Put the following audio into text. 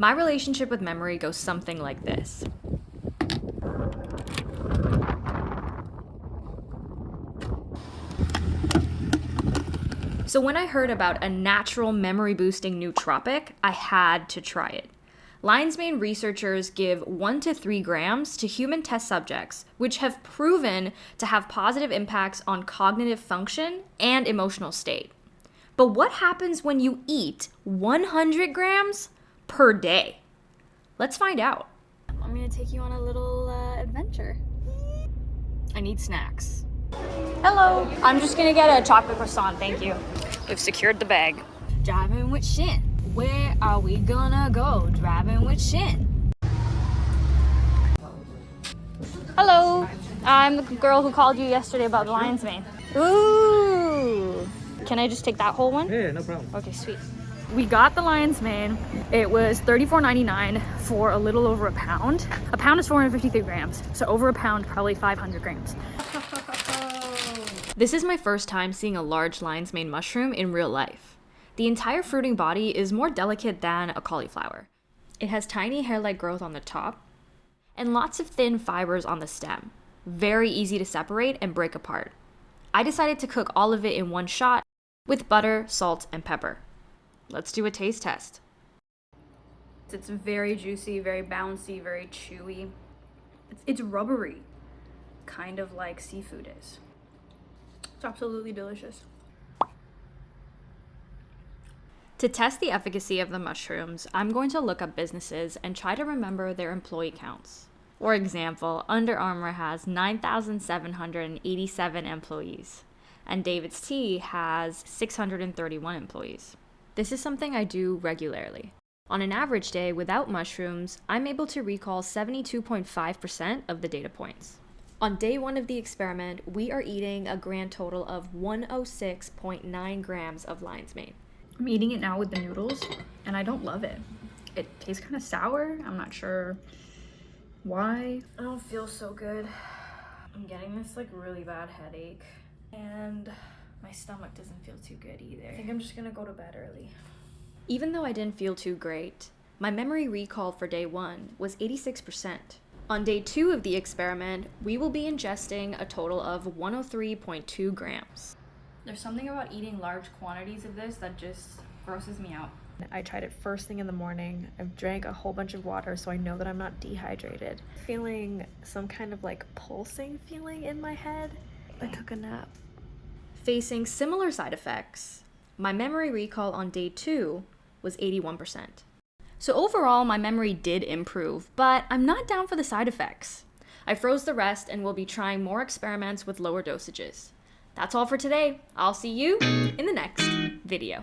My relationship with memory goes something like this. So when I heard about a natural memory boosting nootropic, I had to try it. Lionsmane researchers give 1 to 3 grams to human test subjects, which have proven to have positive impacts on cognitive function and emotional state. But what happens when you eat 100 grams per day? Let's find out. I'm gonna take you on a little adventure. I need snacks. Hello, I'm just gonna get a chocolate croissant, thank you. We've secured the bag. Driving with Shin. Where are we gonna go? Driving with Shin. Hello, I'm the girl who called you yesterday about the Lionsmane. Ooh, can I just take that whole one? Yeah, no problem. Okay, sweet. We got the Lionsmane. It was $34.99 for a little over a pound. A pound is 453 grams, so over a pound, probably 500 grams. This is my first time seeing a large Lionsmane mushroom in real life. The entire fruiting body is more delicate than a cauliflower. It has tiny hair-like growth on the top and lots of thin fibers on the stem. Very easy to separate and break apart. I decided to cook all of it in one shot with butter, salt, and pepper. Let's do a taste test. It's very juicy, very bouncy, very chewy. It's rubbery, kind of like seafood is. It's absolutely delicious. To test the efficacy of the mushrooms, I'm going to look up businesses and try to remember their employee counts. For example, Under Armour has 9,787 employees, and David's Tea has 631 employees. This is something I do regularly. On an average day without mushrooms, I'm able to recall 72.5% of the data points. On day 1 of the experiment, we are eating a grand total of 106.9 grams of Lionsmane. I'm eating it now with the noodles, and I don't love it. It tastes kind of sour. I'm not sure why. I don't feel so good. I'm getting this like really bad headache, and my stomach doesn't feel too good either. I think I'm just gonna go to bed early. Even though I didn't feel too great, my memory recall for day 1 was 86%. On day 2 of the experiment, we will be ingesting a total of 103.2 grams. There's something about eating large quantities of this that just grosses me out. I tried it first thing in the morning. I've drank a whole bunch of water so I know that I'm not dehydrated. Feeling some kind of like pulsing feeling in my head. I took a nap. Facing similar side effects, my memory recall on day 2 was 81%. So overall, my memory did improve, but I'm not down for the side effects. I froze the rest and will be trying more experiments with lower dosages. That's all for today. I'll see you in the next video.